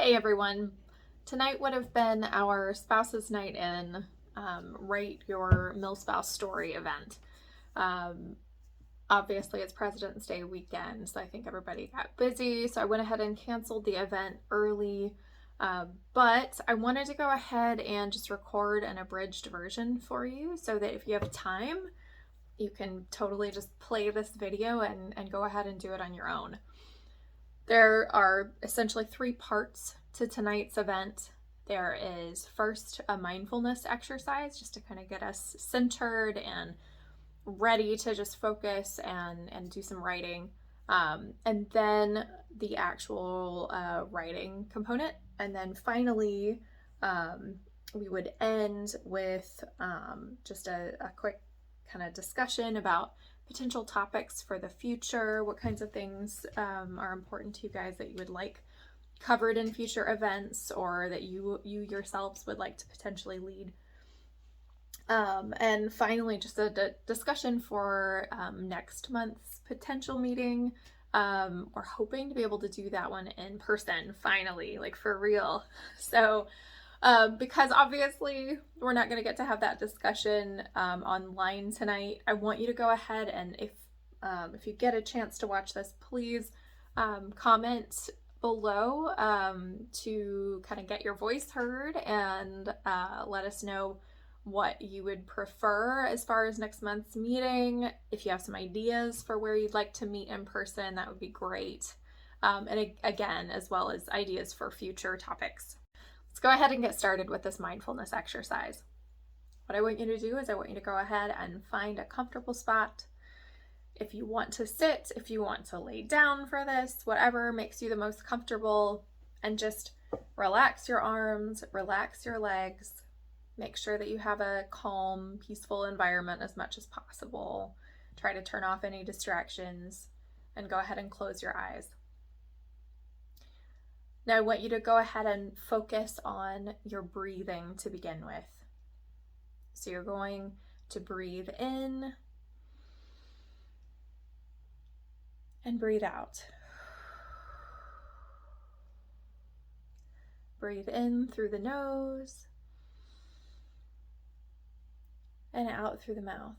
Hey everyone. Tonight would have been our spouse's night in Write Your MilSpouse Story event. Um, Obviously, it's President's Day weekend, so I think everybody got busy. So I went ahead and canceled the event early. But I wanted to go ahead and just record an abridged version for you so that if you have time, you can totally just play this video and go ahead and do it on your own. There are essentially three parts to tonight's event. There is first a mindfulness exercise just to kind of get us centered and ready to just focus and do some writing. And then the actual writing component. And then finally, we would end with just a quick kind of discussion about potential topics for the future, what kinds of things are important to you guys that you would like covered in future events or that you yourselves would like to potentially lead. And finally, just a discussion for next month's potential meeting. We're hoping to be able to do that one in person, finally, like for real. So, because obviously we're not going to get to have that discussion online tonight, I want you to go ahead and if you get a chance to watch this, please comment below to kind of get your voice heard and let us know what you would prefer as far as next month's meeting. If you have some ideas for where you'd like to meet in person, that would be great. And again, as well as ideas for future topics. Let's go ahead and get started with this mindfulness exercise. What I want you to do is I want you to go ahead and find a comfortable spot. If you want to sit, if you want to lay down for this, whatever makes you the most comfortable, and just relax your arms, relax your legs. Make sure that you have a calm, peaceful environment as much as possible. Try to turn off any distractions and go ahead and close your eyes. Now I want you to go ahead and focus on your breathing to begin with. So you're going to breathe in and breathe out. Breathe in through the nose and out through the mouth.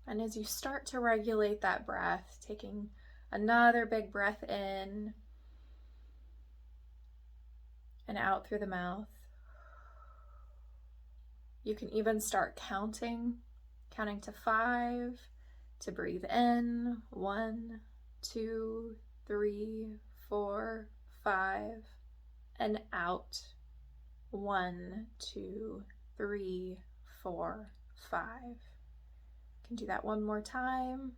And as you start to regulate that breath, taking another big breath in and out through the mouth, you can even start counting to 5 to breathe in. 1, 2, 3, 4, 5, and out. 1, 2, 3, 4, 5. Can do that one more time.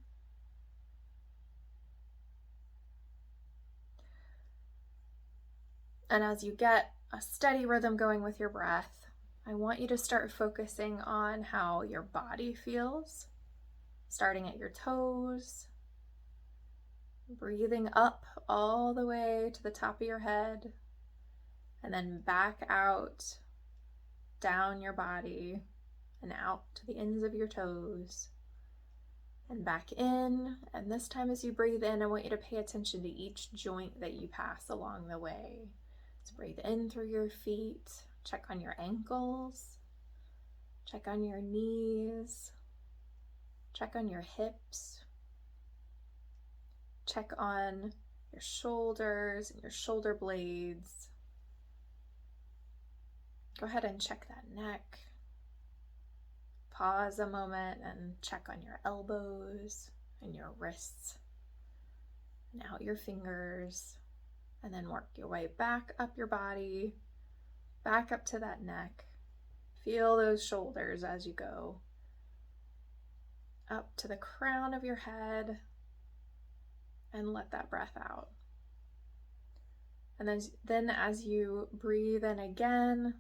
And as you get a steady rhythm going with your breath, I want you to start focusing on how your body feels, starting at your toes, breathing up all the way to the top of your head, and then back out, down your body, and out to the ends of your toes, and back in. And this time as you breathe in, I want you to pay attention to each joint that you pass along the way. So breathe in through your feet, check on your ankles, check on your knees, check on your hips, check on your shoulders and your shoulder blades. Go ahead and check that neck. Pause a moment and check on your elbows and your wrists and out your fingers, and then work your way back up your body, back up to that neck. Feel those shoulders as you go up to the crown of your head, and let that breath out. And then as you breathe in again,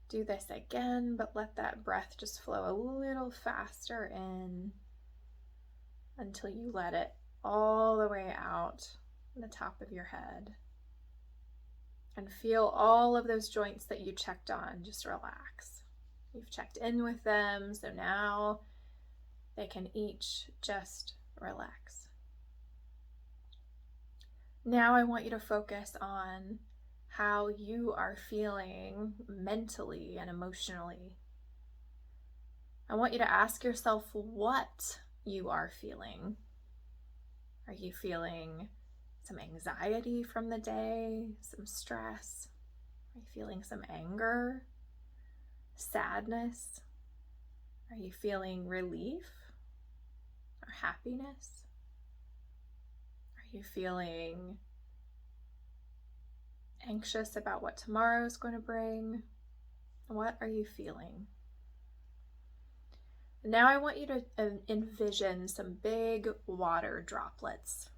do this again, but let that breath just flow a little faster in until you let it all the way out on the top of your head. And feel all of those joints that you checked on just relax. You've checked in with them, so now they can each just relax. Now I want you to focus on how you are feeling mentally and emotionally. I want you to ask yourself what you are feeling. Are you feeling some anxiety from the day, some stress? Are you feeling some anger, sadness? Are you feeling relief or happiness? Are you feeling anxious about what tomorrow is going to bring? What are you feeling? Now I want you to envision some big water droplets.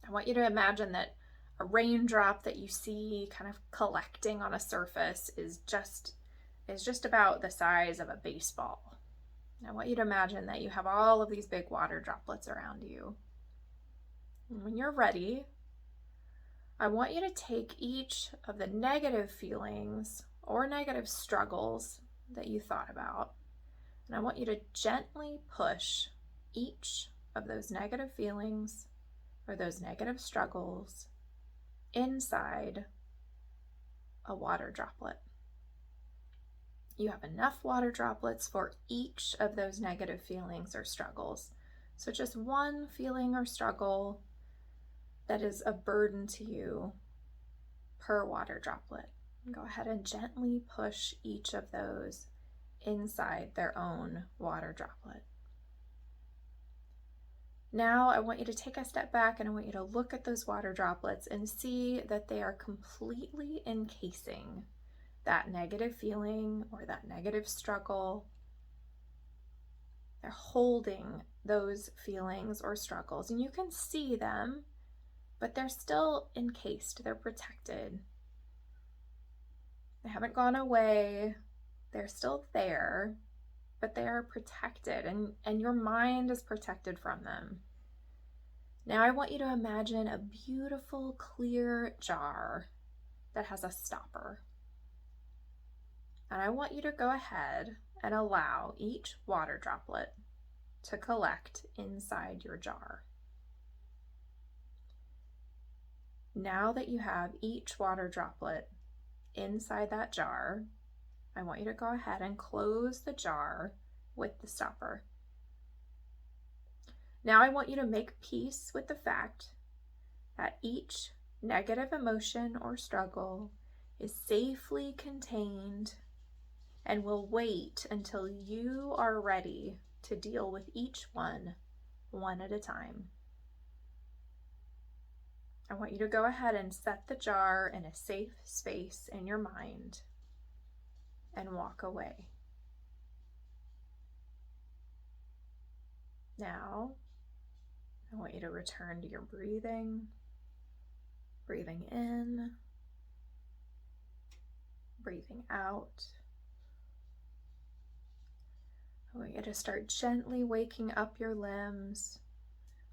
I want you to imagine that a raindrop that you see kind of collecting on a surface is just about the size of a baseball. I want you to imagine that you have all of these big water droplets around you. And when you're ready, I want you to take each of the negative feelings or negative struggles that you thought about, and I want you to gently push each of those negative feelings or those negative struggles inside a water droplet. You have enough water droplets for each of those negative feelings or struggles. So just one feeling or struggle that is a burden to you per water droplet. Go ahead and gently push each of those inside their own water droplet. Now I want you to take a step back and I want you to look at those water droplets and see that they are completely encasing that negative feeling or that negative struggle. They're holding those feelings or struggles, and you can see them, but they're still encased, they're protected. They haven't gone away, they're still there, but they are protected, and your mind is protected from them. Now I want you to imagine a beautiful clear jar that has a stopper. And I want you to go ahead and allow each water droplet to collect inside your jar. Now that you have each water droplet inside that jar, I want you to go ahead and close the jar with the stopper. Now I want you to make peace with the fact that each negative emotion or struggle is safely contained and will wait until you are ready to deal with each one at a time. I want you to go ahead and set the jar in a safe space in your mind and walk away. Now, I want you to return to your breathing in, breathing out. I want you to start gently waking up your limbs,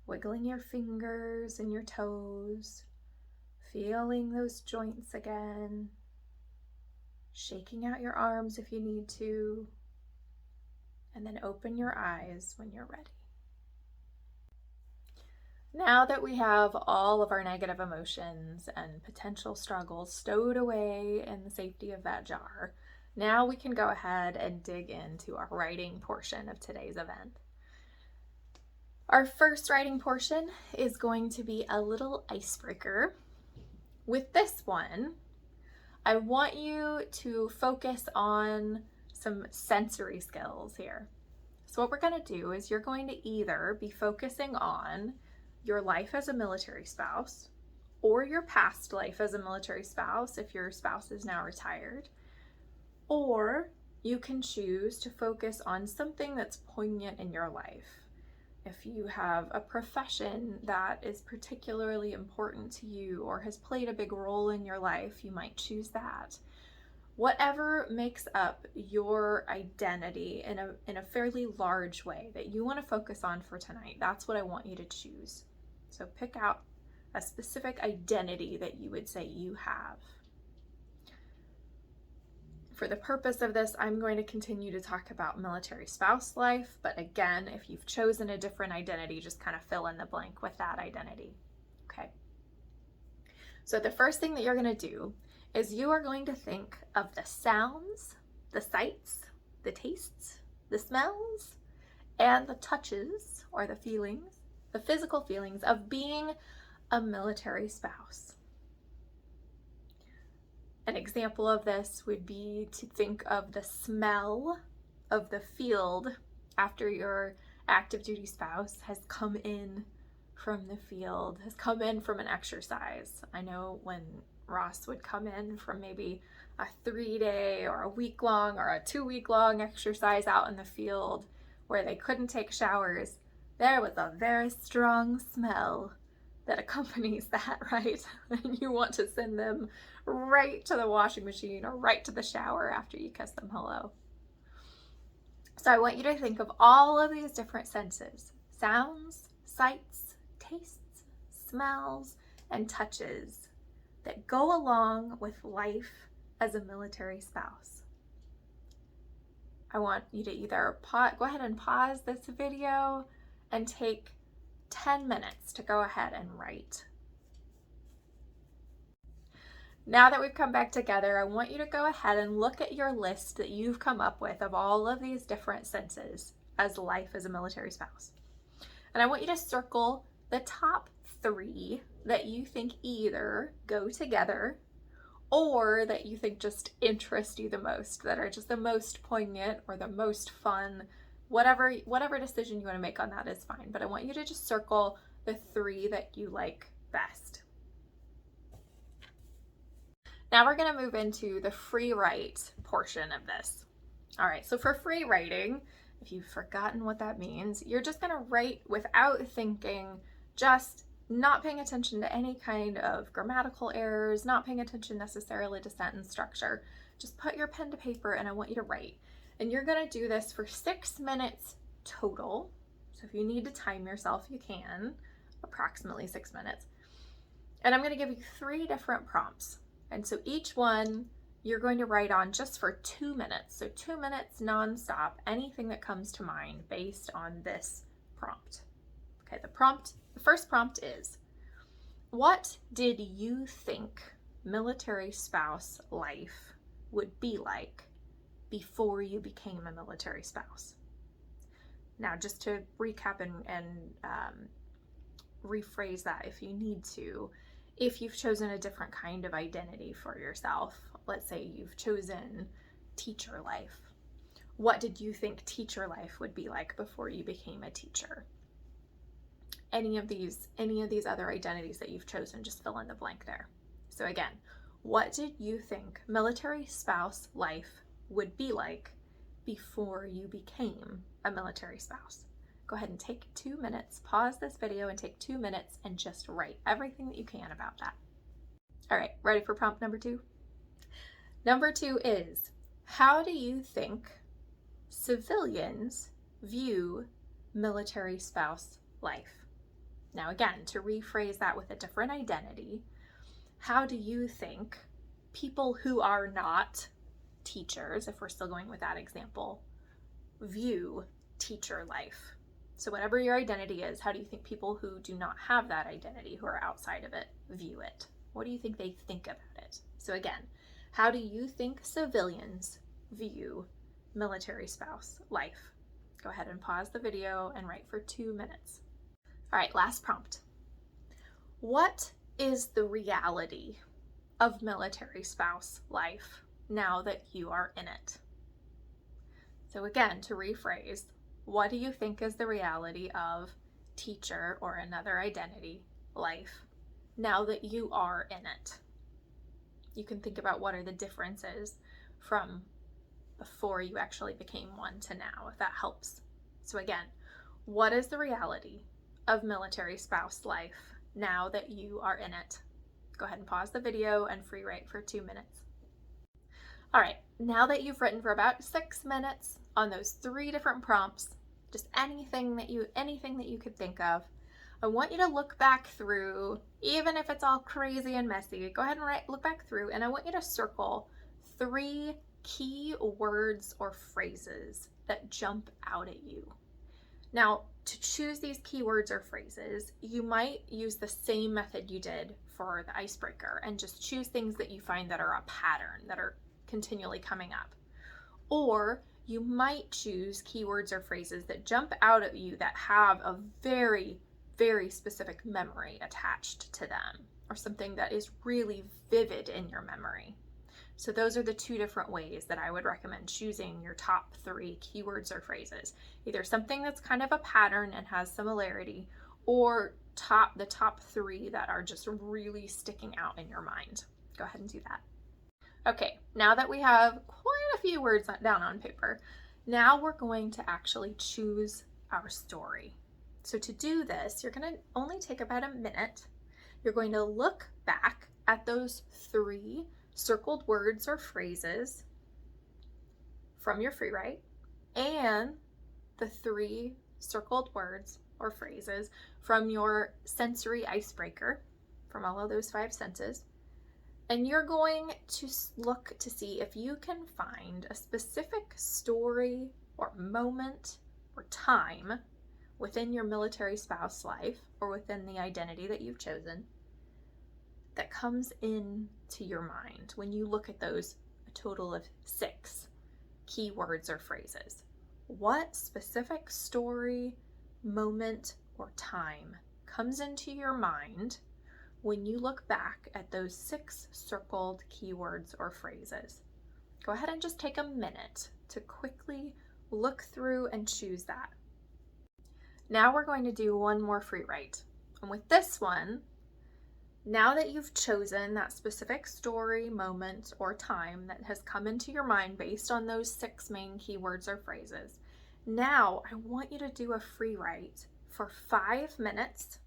wiggling your fingers and your toes, feeling those joints again, shaking out your arms if you need to, and then open your eyes when you're ready. Now that we have all of our negative emotions and potential struggles stowed away in the safety of that jar, now we can go ahead and dig into our writing portion of today's event. Our first writing portion is going to be a little icebreaker. With this one, I want you to focus on some sensory skills here. So what we're going to do is you're going to either be focusing on your life as a military spouse or your past life as a military spouse if your spouse is now retired, or you can choose to focus on something that's poignant in your life. If you have a profession that is particularly important to you or has played a big role in your life, you might choose that. Whatever makes up your identity in a fairly large way that you want to focus on for tonight, that's what I want you to choose. So pick out a specific identity that you would say you have. For the purpose of this, I'm going to continue to talk about military spouse life, but again, if you've chosen a different identity, just kind of fill in the blank with that identity. Okay. So the first thing that you're going to do is you are going to think of the sounds, the sights, the tastes, the smells, and the touches or the feelings, the physical feelings of being a military spouse. An example of this would be to think of the smell of the field after your active duty spouse has come in from the field, has come in from an exercise. I know when Ross would come in from maybe a 3-day or a week-long or a 2-week-long exercise out in the field where they couldn't take showers, there was a very strong smell that accompanies that, right? And you want to send them right to the washing machine or right to the shower after you kiss them hello. So I want you to think of all of these different senses: sounds, sights, tastes, smells, and touches that go along with life as a military spouse. I want you to either go ahead and pause this video and take 10 minutes to go ahead and write. Now that we've come back together, I want you to go ahead and look at your list that you've come up with of all of these different senses as life as a military spouse. And I want you to circle the top 3 that you think either go together or that you think just interest you the most, that are just the most poignant or the most fun. Whatever decision you want to make on that is fine, but I want you to just circle the 3 that you like best. Now we're going to move into the free write portion of this. All right, so for free writing, if you've forgotten what that means, you're just going to write without thinking, just not paying attention to any kind of grammatical errors, not paying attention necessarily to sentence structure. Just put your pen to paper and I want you to write. And you're going to do this for 6 minutes total. So if you need to time yourself, you can, approximately 6 minutes. And I'm going to give you 3 different prompts. And so each one you're going to write on just for 2 minutes. So 2 minutes nonstop, anything that comes to mind based on this prompt. Okay, the first prompt is, what did you think military spouse life would be like before you became a military spouse? Now, just to recap and rephrase that if you need to, if you've chosen a different kind of identity for yourself, let's say you've chosen teacher life, what did you think teacher life would be like before you became a teacher? Any of these other identities that you've chosen, just fill in the blank there. So again, what did you think military spouse life would be like before you became a military spouse? Go ahead and take 2 minutes, pause this video and take 2 minutes and just write everything that you can about that. All right, ready for prompt number 2? Number 2 is, how do you think civilians view military spouse life? Now again, to rephrase that with a different identity, how do you think people who are not teachers, if we're still going with that example, view teacher life? So whatever your identity is, how do you think people who do not have that identity, who are outside of it, view it? What do you think they think about it? So again, how do you think civilians view military spouse life? Go ahead and pause the video and write for 2 minutes. All right, last prompt. What is the reality of military spouse life now that you are in it? So again, to rephrase, what do you think is the reality of teacher or another identity life now that you are in it? You can think about what are the differences from before you actually became one to now, if that helps. So again, what is the reality of military spouse life now that you are in it? Go ahead and pause the video and free write for 2 minutes. All right, now that you've written for about 6 minutes on those 3 different prompts, just anything that you could think of, I want you to look back through, even if it's all crazy and messy, go ahead and look back through, and I want you to circle 3 key words or phrases that jump out at you. Now, to choose these keywords or phrases, you might use the same method you did for the icebreaker and just choose things that you find that are a pattern, that are continually coming up. Or you might choose keywords or phrases that jump out at you that have a very, very specific memory attached to them, or something that is really vivid in your memory. So those are the two different ways that I would recommend choosing your top 3 keywords or phrases. Either something that's kind of a pattern and has similarity, or the top 3 that are just really sticking out in your mind. Go ahead and do that. Okay, now that we have quite a few words down on paper, now we're going to actually choose our story. So to do this, you're going to only take about a minute. You're going to look back at those 3 circled words or phrases from your free write and the 3 circled words or phrases from your sensory icebreaker, from all of those 5 senses. And you're going to look to see if you can find a specific story or moment or time within your military spouse life or within the identity that you've chosen that comes into your mind when you look at those, a total of 6 keywords or phrases. What specific story, moment, or time comes into your mind when you look back at those 6 circled keywords or phrases? Go ahead and just take a minute to quickly look through and choose that. Now we're going to do one more free write. And with this one, now that you've chosen that specific story, moment, or time that has come into your mind based on those 6 main keywords or phrases, now I want you to do a free write for 5 minutes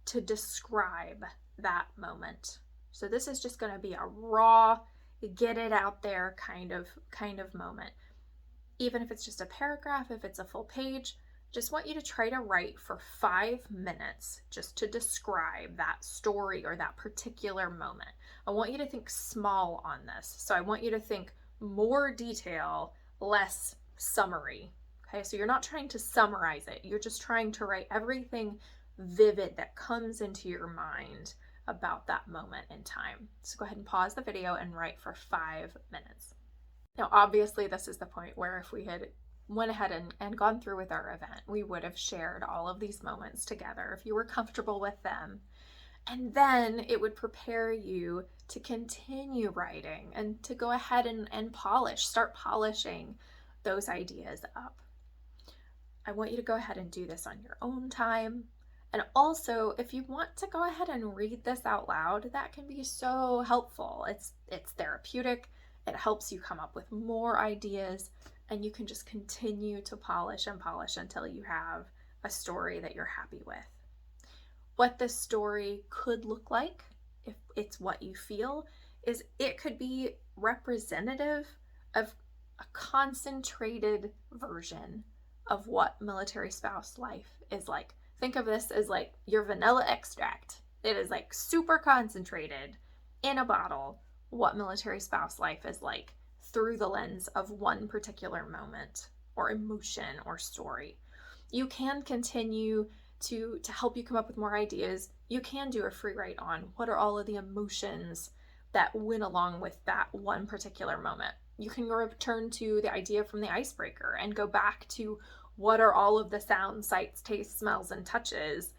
to describe that moment. So this is just going to be a raw, get it out there kind of moment. Even if it's just a paragraph, if it's a full page, just want you to try to write for 5 minutes just to describe that story or that particular moment. I want you to think small on this. So I want you to think more detail, less summary. Okay, so you're not trying to summarize it. You're just trying to write everything vivid that comes into your mind about that moment in time. So go ahead and pause the video and write for 5 minutes. Now, obviously, this is the point where if we had went ahead and gone through with our event, we would have shared all of these moments together if you were comfortable with them. And then it would prepare you to continue writing and to go ahead and start polishing those ideas up. I want you to go ahead and do this on your own time. And also, if you want to go ahead and read this out loud, that can be so helpful. It's therapeutic. It helps you come up with more ideas, and you can just continue to polish and polish until you have a story that you're happy with. What this story could look like, if it's what you feel, is it could be representative of a concentrated version of what military spouse life is like. Think of this as like your vanilla extract. It is like super concentrated in a bottle what military spouse life is like through the lens of one particular moment or emotion or story. You can continue to help you come up with more ideas. You can do a free write on what are all of the emotions that went along with that one particular moment. You can return to the idea from the icebreaker and go back to what are all of the sounds, sights, tastes, smells, and touches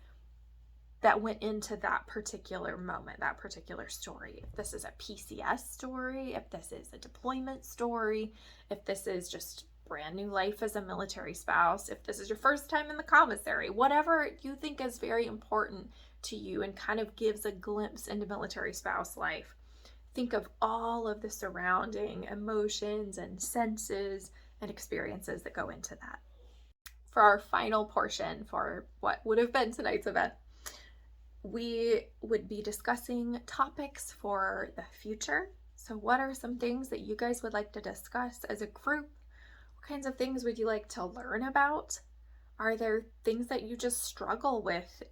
that went into that particular moment, that particular story. If this is a PCS story, if this is a deployment story, if this is just brand new life as a military spouse, if this is your first time in the commissary, whatever you think is very important to you and kind of gives a glimpse into military spouse life. Think of all of the surrounding emotions and senses and experiences that go into that. For our final portion for what would have been tonight's event, we would be discussing topics for the future. So what are some things that you guys would like to discuss as a group? What kinds of things would you like to learn about? Are there things that you just struggle with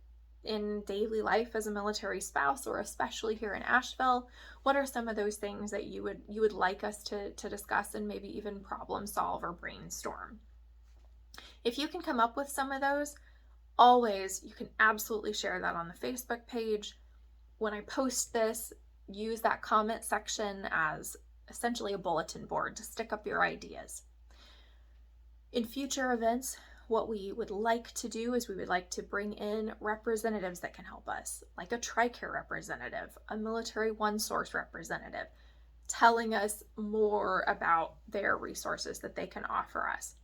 in daily life as a military spouse, or especially here in Asheville? What are some of those things that you would like us to discuss and maybe even problem solve or brainstorm? If you can come up with some of those, always, you can absolutely share that on the Facebook page. when I post this, use that comment section as essentially a bulletin board to stick up your ideas. In future events, what we would like to do is we would like to bring in representatives that can help us, like a TRICARE representative, a military OneSource representative, telling us more about their resources that they can offer us.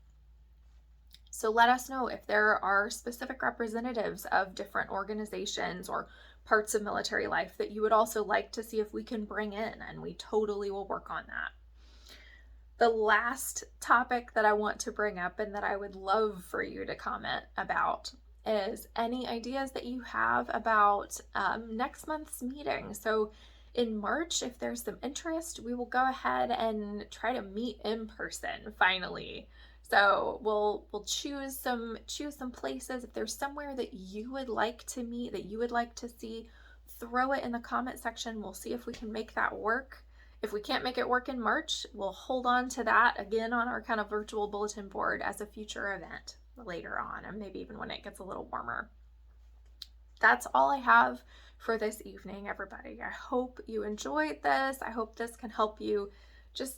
So let us know if there are specific representatives of different organizations or parts of military life that you would also like to see if we can bring in, and we totally will work on that. The last topic that I want to bring up and that I would love for you to comment about is any ideas that you have about next month's meeting. So in March, if there's some interest, we will go ahead and try to meet in person finally. So we'll choose some places. If there's somewhere that you would like to meet, that you would like to see, throw it in the comment section. We'll see if we can make that work. If we can't make it work in March, we'll hold on to that again on our kind of virtual bulletin board as a future event later on, and maybe even when it gets a little warmer. That's all I have for this evening, everybody. I hope you enjoyed this. I hope this can help you just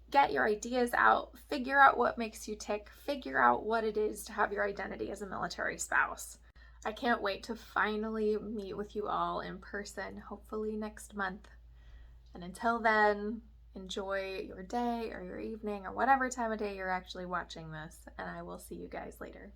get your ideas out, figure out what makes you tick, figure out what it is to have your identity as a military spouse. I can't wait to finally meet with you all in person, hopefully next month. And until then, enjoy your day or your evening or whatever time of day you're actually watching this, and I will see you guys later.